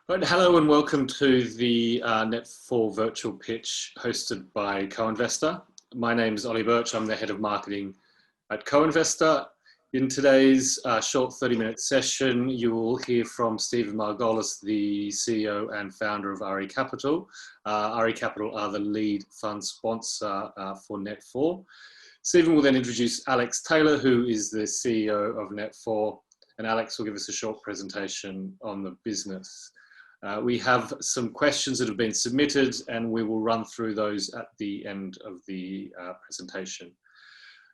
Right, hello and welcome to the Net4 virtual pitch hosted by CoInvestor. My name is Ollie Birch. I'm the head of marketing at CoInvestor. In today's short 30-minute session, you will hear from Stephen Margolis, the CEO and founder of ARIE Capital. ARIE Capital are the lead fund sponsor for Net4. Stephen will then introduce Alex Taylor, who is the CEO of Net4, and Alex will give us a short presentation on the business. We have some questions that have been submitted and we will run through those at the end of the presentation.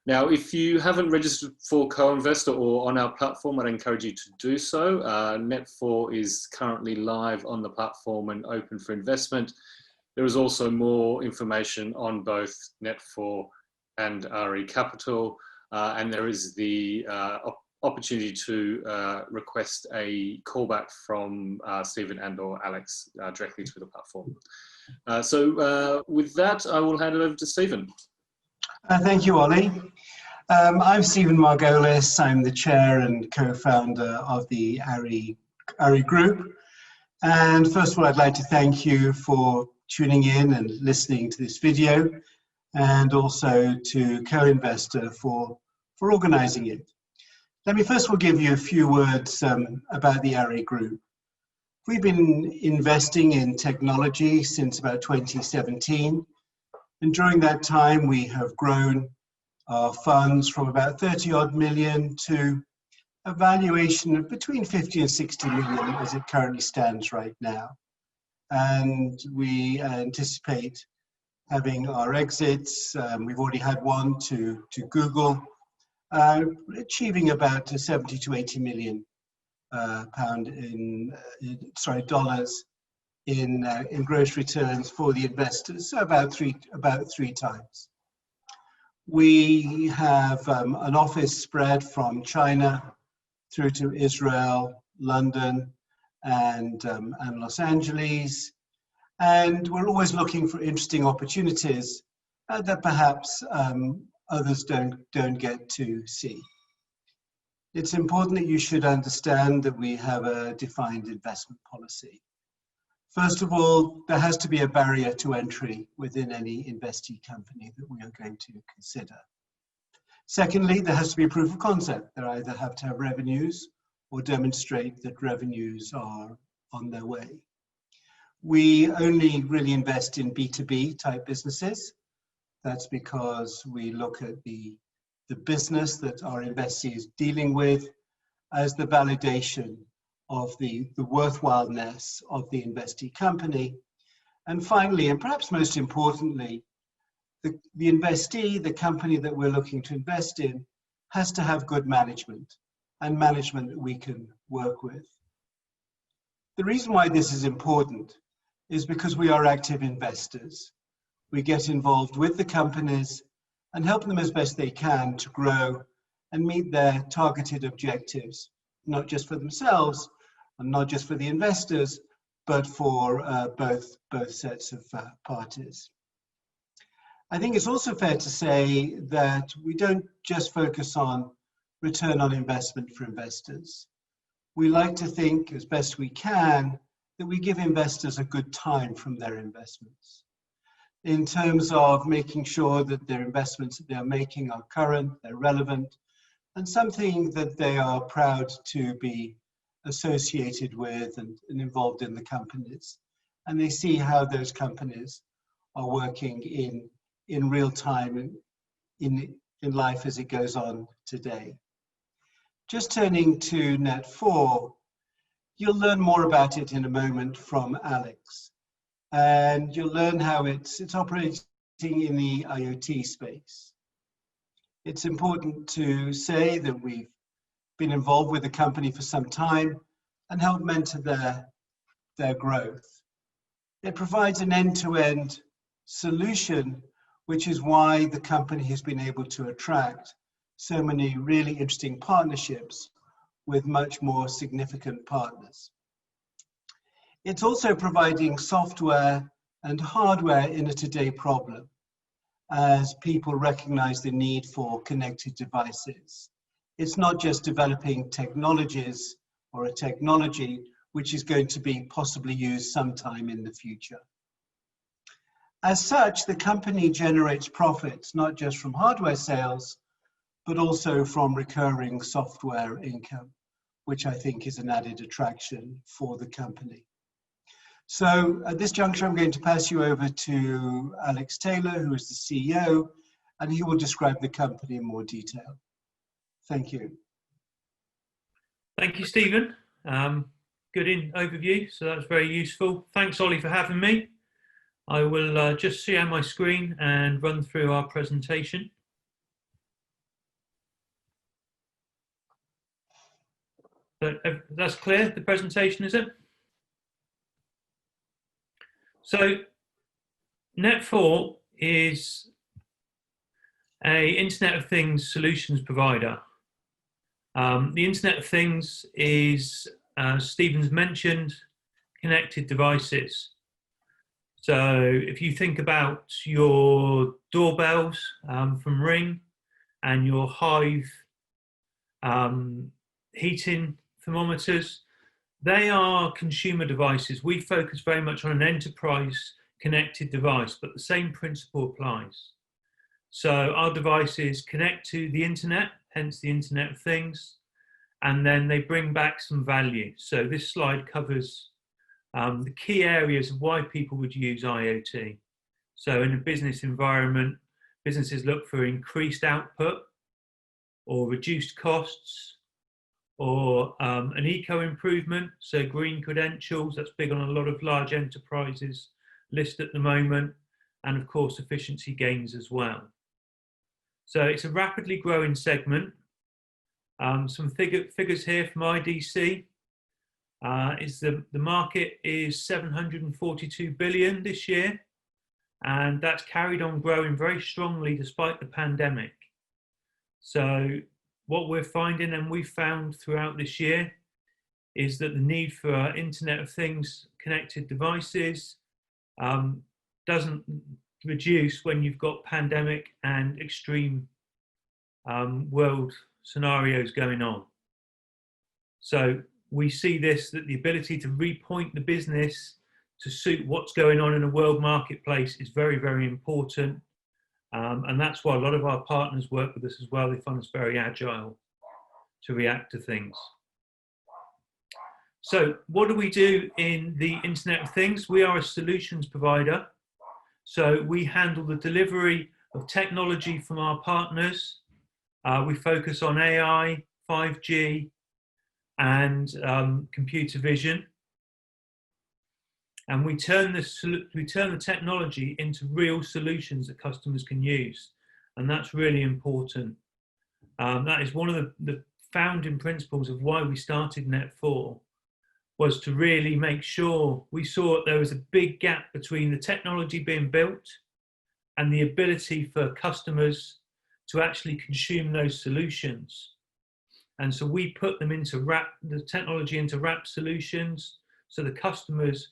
Now, if you haven't registered for CoInvestor or on our platform, I'd encourage you to do so. Net4 is currently live on the platform and open for investment. There is also more information on both Net4 and ARIE Capital, and there is the opportunity to request a callback from Stephen and or Alex directly through the platform. So with that, I will hand it over to Stephen. Thank you, Ollie. I'm Stephen Margolis. I'm the chair and co-founder of the ARIE Group. And first of all, I'd like to thank you for tuning in and listening to this video, and also to CoInvestor for organizing it. Let me first of all give you a few words about the ARIE Group. We've been investing in technology since about 2017, and during that time we have grown our funds from about 30-odd million to a valuation of between 50 and 60 million as it currently stands right now. And we anticipate having our exits. We've already had one to Google, achieving about 70 to 80 million dollars in gross returns for the investors, so about three times. We have an office spread from China through to Israel, London, and Los Angeles, and we're always looking for interesting opportunities that perhaps others don't get to see. It's important that you should understand that we have a defined investment policy. First of all, there has to be a barrier to entry within any investee company that we are going to consider. Secondly, there has to be a proof of concept. They either have to have revenues or demonstrate that revenues are on their way. We only really invest in B2B type businesses. That's because we look at the business that our investee is dealing with as the validation of the worthwhileness of the investee company. And finally, and perhaps most importantly, the investee, the company that we're looking to invest in, has to have good management, and management that we can work with. The reason why this is important is because we are active investors. We get involved with the companies and help them as best they can to grow and meet their targeted objectives, not just for themselves and not just for the investors, but for both sets of parties. I think it's also fair to say that we don't just focus on return on investment for investors. We like to think as best we can that we give investors a good time from their investments, in terms of making sure that their investments that they're making are current, they're relevant, and something that they are proud to be associated with and involved in the companies. And they see how those companies are working in real time in life as it goes on today. Just turning to Net4, you'll learn more about it in a moment from Alex. And you'll learn how it's operating in the IoT space. It's important to say that we've been involved with the company for some time and helped mentor their growth. It provides an end-to-end solution, which is why the company has been able to attract so many really interesting partnerships with much more significant partners. It's also providing software and hardware in a today problem, as people recognize the need for connected devices. It's not just developing technologies or a technology, which is going to be possibly used sometime in the future. As such, the company generates profits not just from hardware sales, but also from recurring software income, which I think is an added attraction for the company. So at this juncture, I'm going to pass you over to Alex Taylor, who is the CEO, and he will describe the company in more detail. Thank you. Thank you, Stephen. Good overview, so that's very useful. Thanks, Ollie, for having me. I will just share my screen and run through our presentation. But that's clear, the presentation, is it? So Net4 is an Internet of Things solutions provider. The Internet of Things is, as Stephen's mentioned, connected devices. So if you think about your doorbells from Ring and your Hive heating thermometers, they are consumer devices. We focus very much on an enterprise connected device, but the same principle applies. So our devices connect to the internet, hence the Internet of Things, and then they bring back some value. So this slide covers the key areas of why people would use IoT. So in a business environment, businesses look for increased output or reduced costs, or an eco improvement, so green credentials, that's big on a lot of large enterprises list at the moment, and of course efficiency gains as well. So it's a rapidly growing segment. Some figures here from IDC is the market is 742 billion this year, and that's carried on growing very strongly despite the pandemic. So what we're finding, and we've found throughout this year, is that the need for Internet of Things connected devices doesn't reduce when you've got pandemic and extreme world scenarios going on. So we see this, that the ability to repoint the business to suit what's going on in a world marketplace is very, very important. And that's why a lot of our partners work with us as well. They find us very agile to react to things. So what do we do in the Internet of Things? We are a solutions provider. So we handle the delivery of technology from our partners. We focus on AI, 5G, and computer vision. And we turn the technology into real solutions that customers can use. And that's really important. That is one of the founding principles of why we started Net4, was to really make sure we saw that there was a big gap between the technology being built and the ability for customers to actually consume those solutions. And so we put them into the technology into wrap solutions, so the customers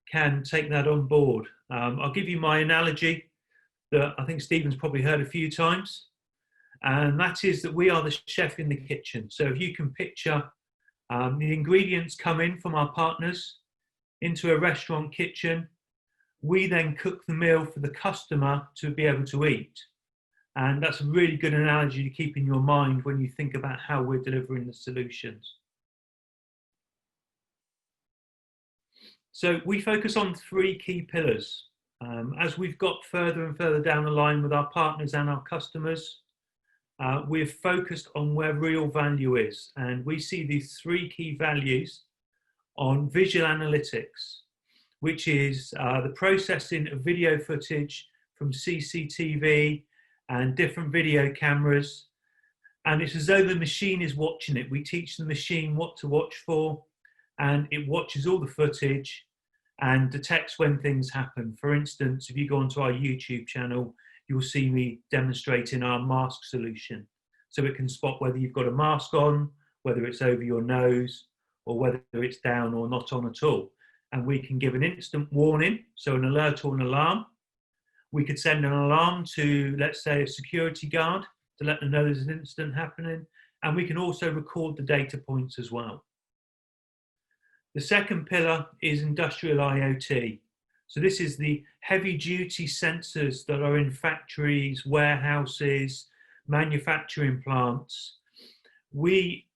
can take that on board. I'll give you my analogy that I think Stephen's probably heard a few times, and that is that we are the chef in the kitchen. So if you can picture the ingredients come in from our partners into a restaurant kitchen, we then cook the meal for the customer to be able to eat. And that's a really good analogy to keep in your mind when you think about how we're delivering the solutions. So we focus on three key pillars. As we've got further and further down the line with our partners and our customers, we're focused on where real value is. And we see these three key values on visual analytics, which is the processing of video footage from CCTV and different video cameras. And it's as though the machine is watching it. We teach the machine what to watch for, and it watches all the footage and detects when things happen. For instance, if you go onto our YouTube channel, you'll see me demonstrating our mask solution. So it can spot whether you've got a mask on, whether it's over your nose, or whether it's down or not on at all. And we can give an instant warning, so an alert or an alarm. We could send an alarm to, let's say, a security guard to let them know there's an incident happening. And we can also record the data points as well. The second pillar is industrial IoT. So this is the heavy duty sensors that are in factories, warehouses, manufacturing plants. We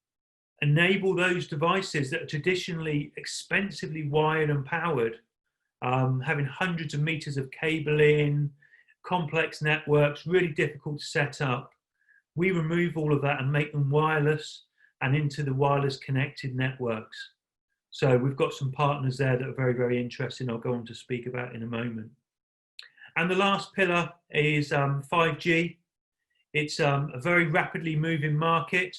enable those devices that are traditionally expensively wired and powered, having hundreds of meters of cabling, complex networks, really difficult to set up. We remove all of that and make them wireless and into the wireless connected networks. So we've got some partners there that are very, very interesting. I'll go on to speak about in a moment. And the last pillar is 5G. It's a very rapidly moving market.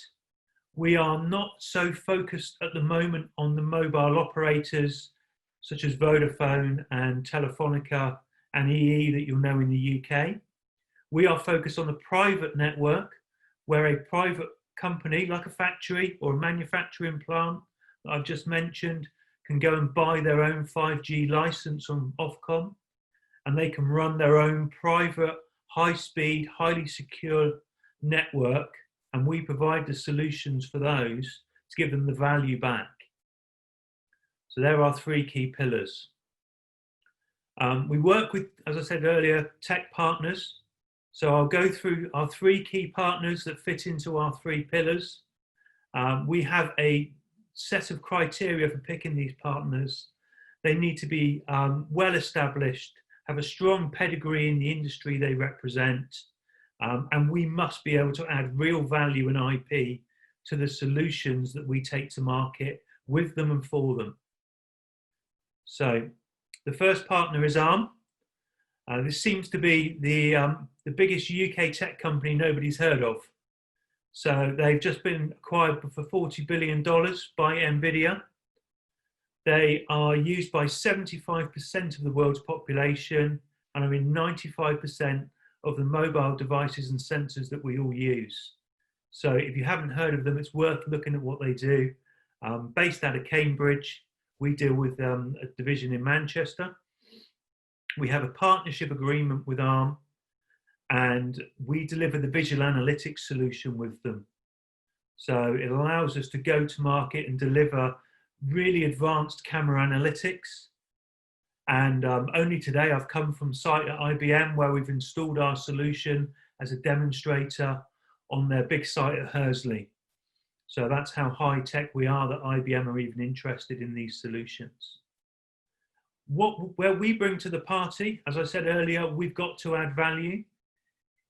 We are not so focused at the moment on the mobile operators such as Vodafone and Telefonica and EE that you'll know in the UK. We are focused on the private network where a private company like a factory or a manufacturing plant that I've just mentioned can go and buy their own 5G license from Ofcom, and they can run their own private, high-speed, highly secure network, and we provide the solutions for those to give them the value back. So there are three key pillars. We work with, as I said earlier, tech partners. So I'll go through our three key partners that fit into our three pillars. We have a set of criteria for picking these partners. They need to be well established, have a strong pedigree in the industry they represent, and we must be able to add real value and IP to the solutions that we take to market with them and for them. So the first partner is ARM. This seems to be the biggest UK tech company nobody's heard of. So they've just been acquired for $40 billion by NVIDIA. They are used by 75% of the world's population and are in 95% of the mobile devices and sensors that we all use. So if you haven't heard of them, it's worth looking at what they do. Based out of Cambridge, we deal with a division in Manchester. We have a partnership agreement with ARM, and we deliver the visual analytics solution with them. So it allows us to go to market and deliver really advanced camera analytics. And only today I've come from site at IBM where we've installed our solution as a demonstrator on their big site at Hursley. So that's how high tech we are that IBM are even interested in these solutions. Where we bring to the party, as I said earlier, we've got to add value,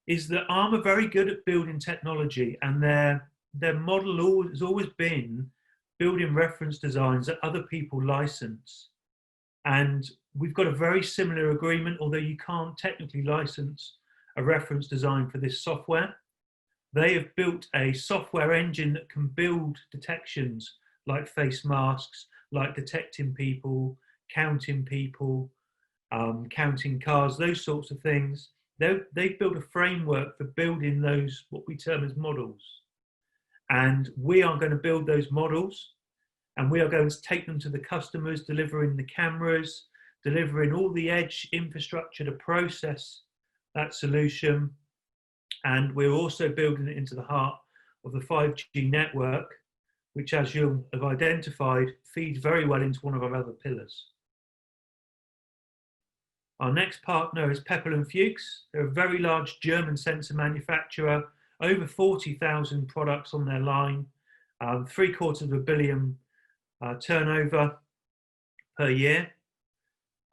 is that ARM are very good at building technology, and their model has always been building reference designs that other people license. And we've got a very similar agreement, although you can't technically license a reference design for this software. They have built a software engine that can build detections like face masks, like detecting people, counting cars, those sorts of things. They've built a framework for building those, what we term as models. And we are going to build those models, and we are going to take them to the customers, delivering the cameras, delivering all the edge infrastructure to process that solution. And we're also building it into the heart of the 5G network, which, as you'll have identified, feeds very well into one of our other pillars. Our next partner is Pepperl & Fuchs. They're a very large German sensor manufacturer, over 40,000 products on their line, $750 million turnover per year.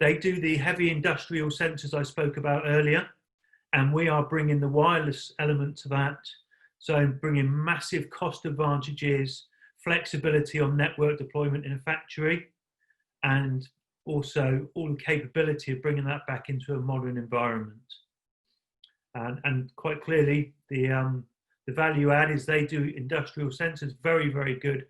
They do the heavy industrial sensors I spoke about earlier, and we are bringing the wireless element to that. So bringing massive cost advantages, flexibility on network deployment in a factory, and also all the capability of bringing that back into a modern environment. And quite clearly, the value add is they do industrial sensors very, very good.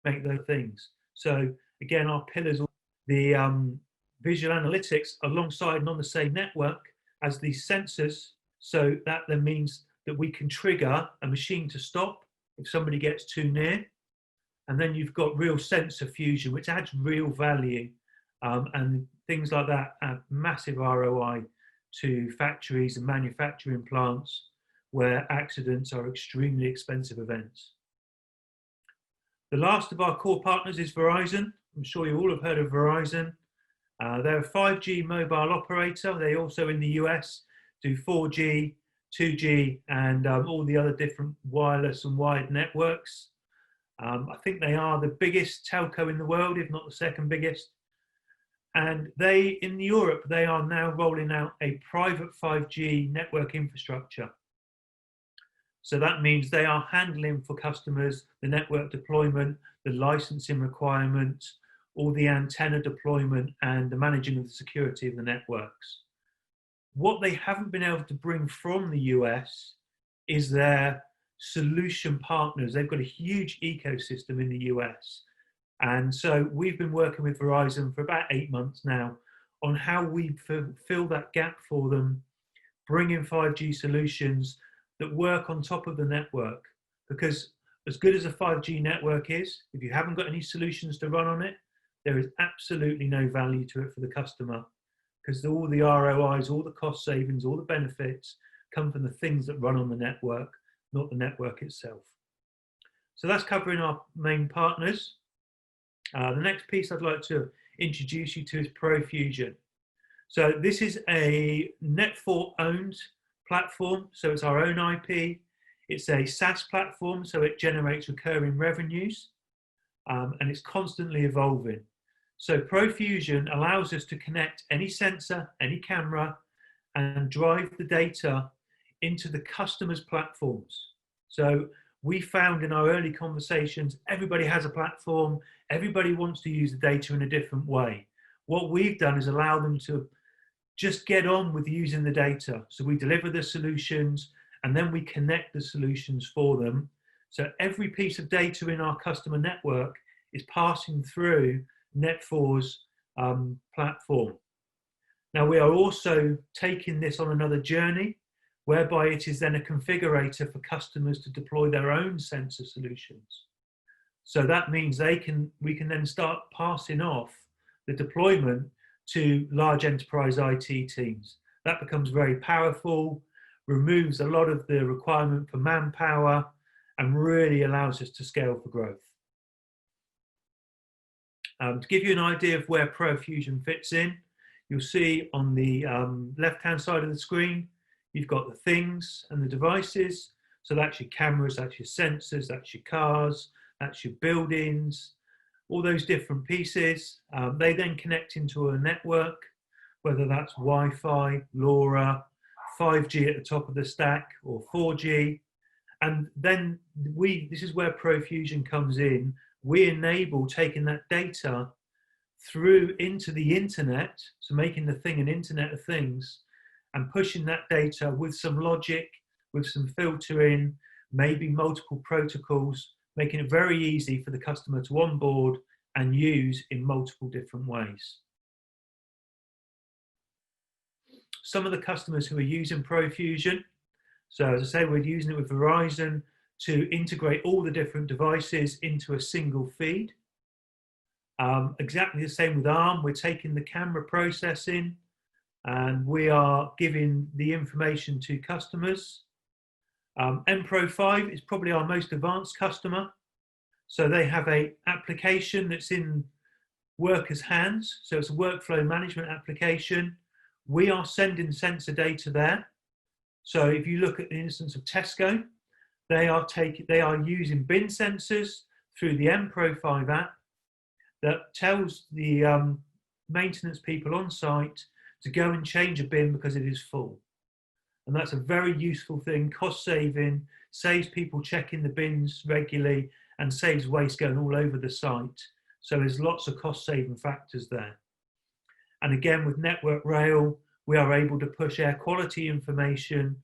Make those things. So again, our pillars, the visual analytics alongside and on the same network as these sensors. So that then means that we can trigger a machine to stop if somebody gets too near. And then you've got real sensor fusion, which adds real value. And things like that add massive ROI to factories and manufacturing plants where accidents are extremely expensive events. The last of our core partners is Verizon. I'm sure you all have heard of Verizon. They're a 5G mobile operator. They also in the US do 4G, 2G, and all the other different wireless and wired networks. I think they are the biggest telco in the world, if not the second biggest. And they, in Europe, they are now rolling out a private 5G network infrastructure. So that means they are handling for customers the network deployment, the licensing requirements, all the antenna deployment, and the managing of the security of the networks. What they haven't been able to bring from the US is their solution partners. They've got a huge ecosystem in the US. And so we've been working with Verizon for about 8 months now on how we fill that gap for them, bring in 5G solutions that work on top of the network. Because as good as a 5G network is, if you haven't got any solutions to run on it, there is absolutely no value to it for the customer, because all the ROIs, all the cost savings, all the benefits come from the things that run on the network, not the network itself. So that's covering our main partners. The next piece I'd like to introduce you to is Profusion. So this is a Net4 owned platform, so it's our own IP. It's a SaaS platform, so it generates recurring revenues, and it's constantly evolving. So Profusion allows us to connect any sensor, any camera, and drive the data into the customer's platforms. So we found in our early conversations, everybody has a platform, everybody wants to use the data in a different way. What we've done is allow them to just get on with using the data. So we deliver the solutions and then we connect the solutions for them. So every piece of data in our customer network is passing through Net4's platform. Now we are also taking this on another journey, whereby it is then a configurator for customers to deploy their own sensor solutions. So that means we can then start passing off the deployment to large enterprise IT teams. That becomes very powerful, removes a lot of the requirement for manpower, and really allows us to scale for growth. To give you an idea of where Profusion fits in, you'll see on the left-hand side of the screen, you've got the things and the devices. So that's your cameras, that's your sensors, that's your cars, that's your buildings, all those different pieces. They then connect into a network, whether that's Wi-Fi, LoRa, 5G at the top of the stack, or 4G. And then this is where Profusion comes in. We enable taking that data through into the internet, so making the thing an internet of things, and pushing that data with some logic, with some filtering, maybe multiple protocols, making it very easy for the customer to onboard and use in multiple different ways. Some of the customers who are using Profusion, so as I say, we're using it with Verizon to integrate all the different devices into a single feed. Exactly the same with ARM. We're taking the camera processing and we are giving the information to customers. Mpro 5 is probably our most advanced customer. So they have an application that's in workers' hands. So it's a workflow management application. We are sending sensor data there. So if you look at the instance of Tesco, they are using bin sensors through the Mpro 5 app that tells the maintenance people on site to go and change a bin because it is full. And that's a very useful thing, cost saving, saves people checking the bins regularly and saves waste going all over the site. So there's lots of cost saving factors there. And again, with Network Rail, we are able to push air quality information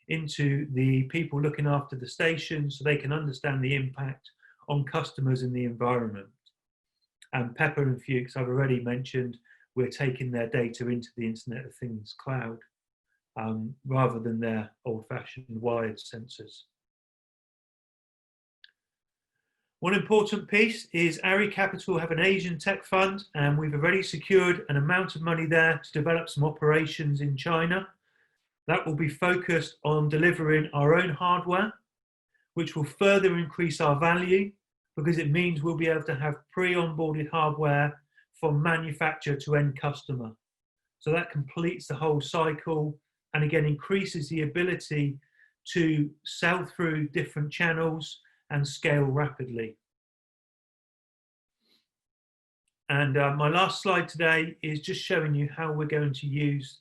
into the people looking after the station so they can understand the impact on customers and the environment. And Pepper and Fuchs, I've already mentioned, we're taking their data into the Internet of Things cloud rather than their old-fashioned wired sensors. One important piece is ARIE Capital have an Asian tech fund, and we've already secured an amount of money there to develop some operations in China. That will be focused on delivering our own hardware, which will further increase our value because it means we'll be able to have pre-onboarded hardware from manufacturer to end customer. So that completes the whole cycle and again increases the ability to sell through different channels and scale rapidly. And my last slide today is just showing you how we're going to use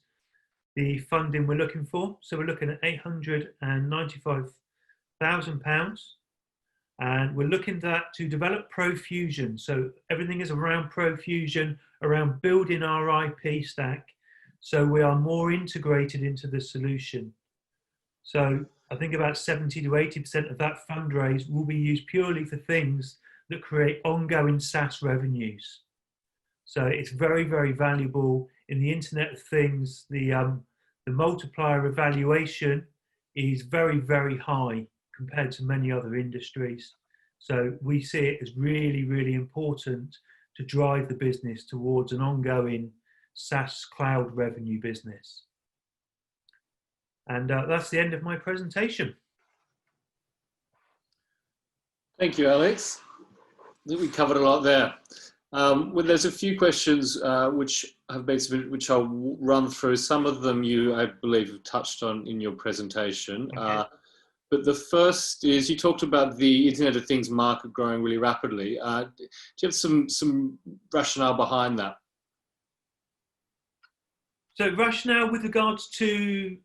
the funding we're looking for. So we're looking at £895,000, and we're looking at that to develop Profusion. So everything is around Profusion, around building our IP stack, so we are more integrated into the solution. So I think about 70 to 80% of that fundraise will be used purely for things that create ongoing SaaS revenues. So it's very, very valuable in the Internet of Things. The multiplier evaluation is very, very high compared to many other industries. So we see it as really, really important to drive the business towards an ongoing SaaS cloud revenue business. And that's the end of my presentation. Thank you, Alex. I think we covered a lot there. Well, there's a few questions which have been submitted, which I'll run through. Some of them you, I believe, have touched on in your presentation. Okay. But the first is, you talked about the Internet of Things market growing really rapidly. Do you have some rationale behind that? So rationale with regards to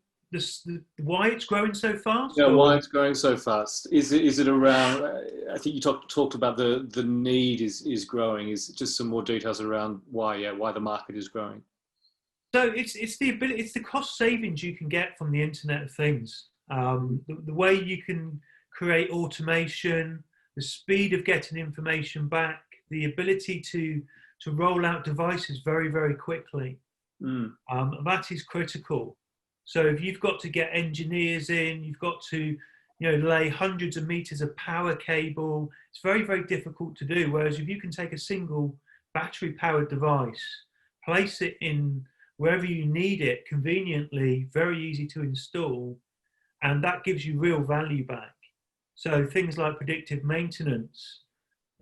why it's growing so fast? Yeah, why it's growing so fast. Is it around, I think you talked about the need is growing. Is it just some more details around why the market is growing? So it's the ability, it's the cost savings you can get from the Internet of Things. The way you can create automation, the speed of getting information back, the ability to roll out devices very, very quickly. That is critical. So if you've got to get engineers in, you've got to lay hundreds of meters of power cable, it's very, very difficult to do. Whereas if you can take a single battery powered device, place it in wherever you need it conveniently, very easy to install, and that gives you real value back. So things like predictive maintenance,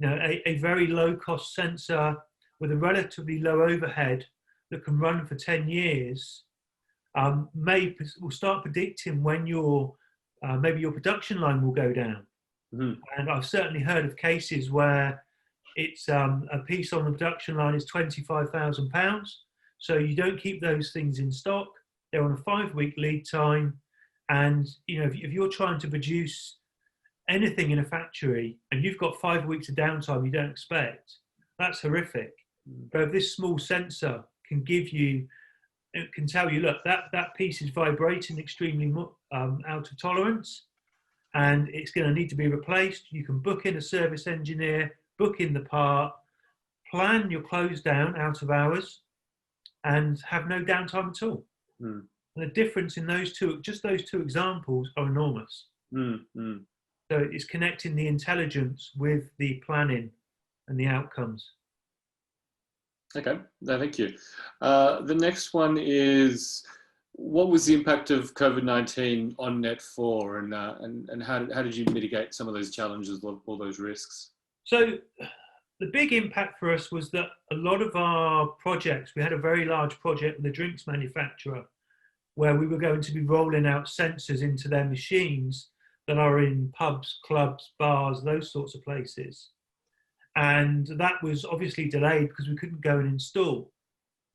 a very low cost sensor with a relatively low overhead that can run for 10 years, will start predicting when maybe your production line will go down. Mm-hmm. And I've certainly heard of cases where it's a piece on the production line is £25,000. So you don't keep those things in stock. They're on a 5-week lead time. And if you're trying to produce anything in a factory and you've got 5 weeks of downtime you don't expect, that's horrific. But if this small sensor can it can tell you, look, that piece is vibrating extremely out of tolerance and it's going to need to be replaced. You can book in a service engineer, book in the part, plan your close down out of hours and have no downtime at all. And the difference in those two examples are enormous. So it's connecting the intelligence with the planning and the outcomes. Okay, thank you. The next one is, what was the impact of COVID-19 on Net4, and how did you mitigate some of those challenges, all those risks? So the big impact for us was that a lot of our projects, we had a very large project with a drinks manufacturer where we were going to be rolling out sensors into their machines that are in pubs, clubs, bars, those sorts of places. And that was obviously delayed because we couldn't go and install.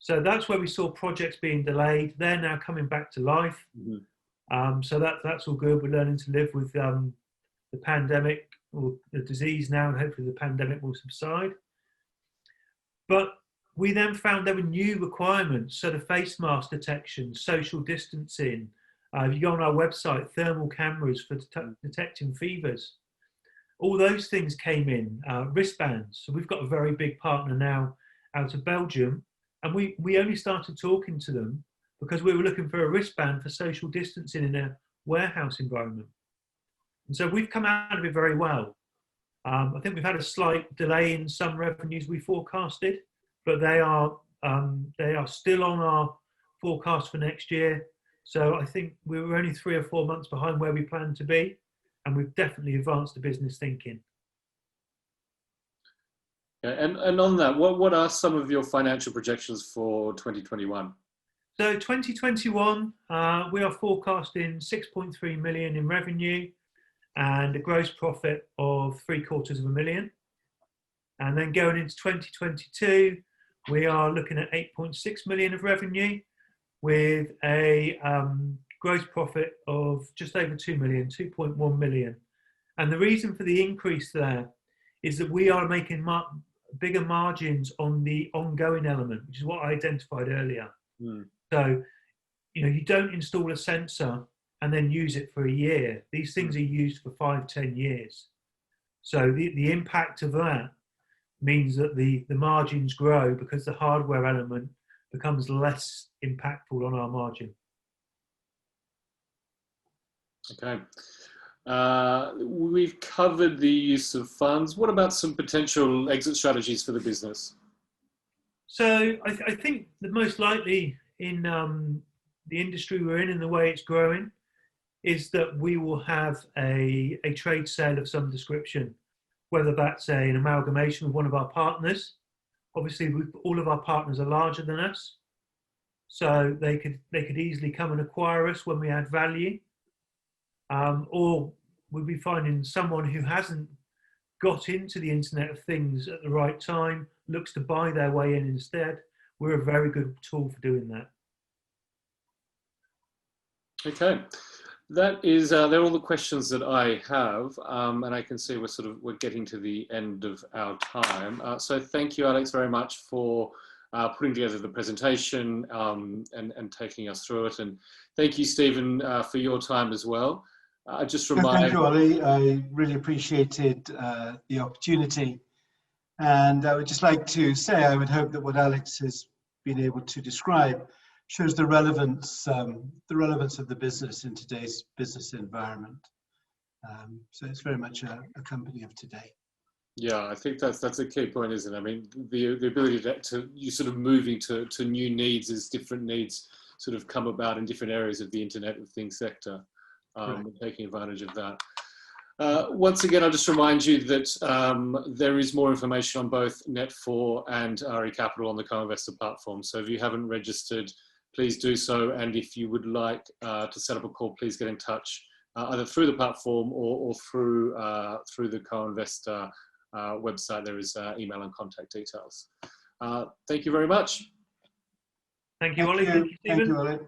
So that's where we saw projects being delayed. They're now coming back to life. So that's all good. We're learning to live with the pandemic or the disease now, and hopefully the pandemic will subside. But we then found there were new requirements. So the face mask detection, social distancing. If you go on our website, thermal cameras for detecting fevers. All those things came in, wristbands. So we've got a very big partner now out of Belgium. And we only started talking to them because we were looking for a wristband for social distancing in a warehouse environment. And so we've come out of it very well. I think we've had a slight delay in some revenues we forecasted, but they are still on our forecast for next year. So I think we were only 3 or 4 months behind where we planned to be, and we've definitely advanced the business thinking. And on that, what are some of your financial projections for 2021? So 2021, we are forecasting 6.3 million in revenue and a gross profit of $750,000. And then going into 2022, we are looking at 8.6 million of revenue with a gross profit of just over 2 million, 2.1 million. And the reason for the increase there is that we are making bigger margins on the ongoing element, which is what I identified earlier. So, you don't install a sensor and then use it for a year. These things are used for 5-10 years. So the impact of that means that the margins grow because the hardware element becomes less impactful on our margin. Okay. We've covered the use of funds. What about some potential exit strategies for the business? So I think the most likely in the industry we're in and the way it's growing is that we will have a trade sale of some description, whether that's an amalgamation with one of our partners. Obviously, all of our partners are larger than us, so they could easily come and acquire us when we add value. Or we'll be finding someone who hasn't got into the Internet of Things at the right time, looks to buy their way in instead. We're a very good tool for doing that. Okay, that is they're all the questions that I have, and I can see we're getting to the end of our time. So thank you, Alex, very much for putting together the presentation and taking us through it, and thank you, Stephen, for your time as well. Just remind. Thank you, Ollie. I really appreciated the opportunity, and I would just like to say I would hope that what Alex has been able to describe shows the relevance of the business in today's business environment. So it's very much a company of today. Yeah, I think that's a key point, isn't it? I mean, the ability to you sort of moving to new needs as different needs sort of come about in different areas of the Internet of Things sector. Taking advantage of that. Once again, I'll just remind you that there is more information on both Net4 and ARIE Capital on the CoInvestor platform. So if you haven't registered, please do so. And if you would like to set up a call, please get in touch either through the platform or through the CoInvestor website. There is email and contact details. Thank you very much. Thank you, Ollie. Thank you, Stephen. Thank you, Ollie.